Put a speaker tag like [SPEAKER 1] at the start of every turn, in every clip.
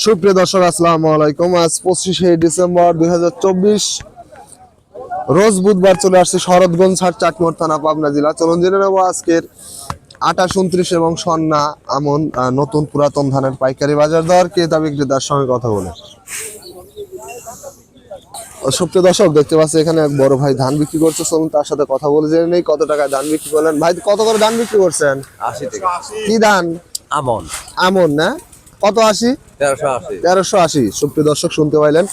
[SPEAKER 1] সুপ্রিয় দর্শক আসসালামু আলাইকুম। আজ 25শে ডিসেম্বর 2024 রোজ বুধবার চলে আসছে শরৎগঞ্জ হাট, চাটমোহর থানা, পাবনা জেলা। চলুন জেনে নেবো আজকের 28, 29 এবং সন্না আমন নতুন পুরাতন ধানের পাইকারি বাজার দর, ক্রেতা বিক্রেতার সঙ্গে কথা বলে। সুপ্রিয় দর্শক দেখতে পাচ্ছি এখানে এক বড় ভাই ধান বিক্রি করছে। চলুন তার সাথে কথা বলে জেনে নেই কত টাকায় ধান বিক্রি করলেন। ভাই কত করে ধান বিক্রি করছেন?
[SPEAKER 2] 80 টাকা।
[SPEAKER 1] কি ধান?
[SPEAKER 2] আমন
[SPEAKER 1] আমন না? কত 80?
[SPEAKER 2] 1380।
[SPEAKER 1] 1380। সুপ্রিয় দর্শক শুনতে পাইলেন,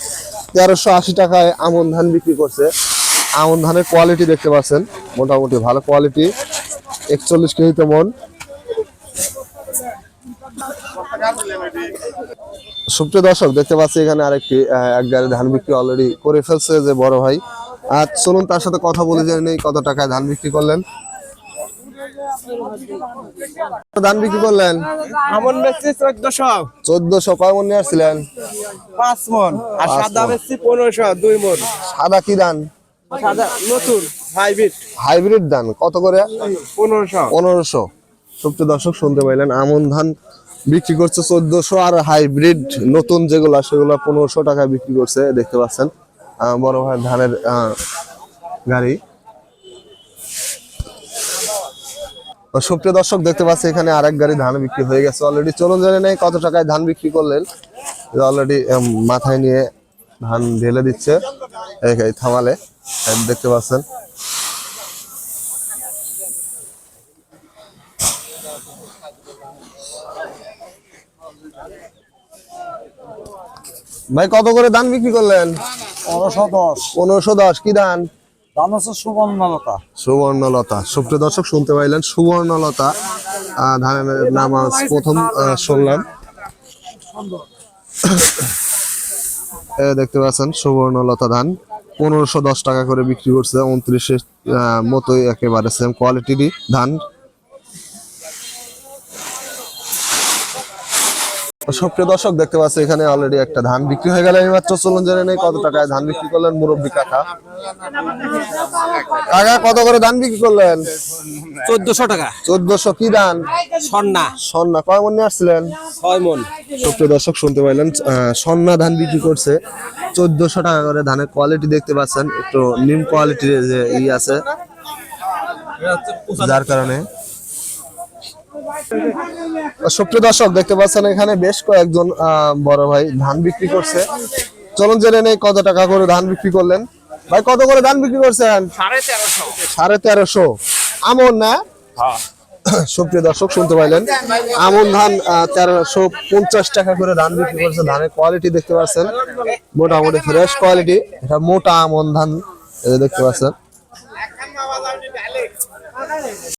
[SPEAKER 1] 1380 টাকায় আমন ধান বিক্রি করছে। আমন ধানের কোয়ালিটি দেখতে পাচ্ছেন, মোটামুটি ভালো কোয়ালিটি। 41 কেজিতে মন। সুপ্রিয় দর্শক দেখতে পাচ্ছি এখানে আরেকটি এক গাড়ি ধান বিক্রি অলরেডি করে ফেলছে যে বড় ভাই। আর চলুন তার সাথে কথা বলে জেনে নেই কত টাকায় ধান বিক্রি করলেন। ধান বিক্রি করলেন?
[SPEAKER 3] আমন বেচছি 1400।
[SPEAKER 1] 1400। কয় মন নিয়ে আসছিলেন?
[SPEAKER 3] 5 মন। আর সাদা বেচছি 1500, 2 মন।
[SPEAKER 1] সাদা কি ধান?
[SPEAKER 3] সাদা নতুন হাইব্রিড
[SPEAKER 1] হাইব্রিড ধান কত করে?
[SPEAKER 3] 1500।
[SPEAKER 1] 1500। সুপ্রিয় দর্শক শুনতে পাইলেন, আমন ধান বিক্রি করছে 1400, আর হাইব্রিড নতুন যেগুলা সেগুলো 1500 টাকায় বিক্রি করছে। দেখতে পাচ্ছেন বড় ভাই ধানের গাড়ি। সুপ্রিয় দর্শক দেখতে পাচ্ছি এখানে আরেক গাড়ি ধান বিক্রি হয়ে গেছে অলরেডি। চলুন জেনে নেই কত টাকায় ধান বিক্রি করলেন। অলরেডি মাথায় নিয়ে ধান ঢেলে দিচ্ছে এই থামালে, দেখতে পাচ্ছেন। ভাই কত করে ধান বিক্রি করলেন?
[SPEAKER 3] 1510।
[SPEAKER 1] 1510। কি ধান?
[SPEAKER 3] দাম হচ্ছে সুবর্ণলতা।
[SPEAKER 1] সুবর্ণলতা। সুপ্রিয় দর্শক শুনতে পাইলেন, সুবর্ণলতা ধানের নাম আজ প্রথম শুনলাম। দেখতে পাচ্ছেন সুবর্ণলতা ধান 1510 টাকা করে বিক্রি করছে। 29-এর মতোই একেবারে সেম কোয়ালিটিরই ধান। সুপ্রিয় দর্শক দেখতে পাচ্ছি এখানে অলরেডি একটা ধান বিক্রি হয়ে গেল এইমাত্র। চলুন জেনে নেই কত টাকায় ধান বিক্রি করলেন মুরব্বী কাকা। কাকা কত করে ধান বিক্রি করলেন?
[SPEAKER 3] 1400 টাকা।
[SPEAKER 1] 1400। কি ধান?
[SPEAKER 3] সন্না।
[SPEAKER 1] সন্না। কয় মন নিয়ে আসছিলেন?
[SPEAKER 3] 6 মন।
[SPEAKER 1] সুপ্রিয় দর্শক শুনতে পাইলেন, সন্না ধান বিক্রি করছে 1400 টাকা করে। ধানের কোয়ালিটি দেখতে পাচ্ছেন, একটু নিম কোয়ালিটির যে আছে, যার কারণে। সুপ্রিয় দর্শক দেখতে পাচ্ছেন এখানে বেশ কয়েকজন বড় ভাই ধান বিক্রি করছে। চলুন জেনে নেই কত টাকা করে ধান বিক্রি করলেন। ভাই কত করে ধান বিক্রি করছেন? 1350। আমন না? সুপ্রিয় দর্শক শুনতে পাইলেন, আমন ধান 1350 টাকা করে ধান বিক্রি করছে। ধানের কোয়ালিটি দেখতে পাচ্ছেন, মোটামুটি ফ্রেশ কোয়ালিটি। এটা মোটা আমন ধান দেখতে পাচ্ছেন।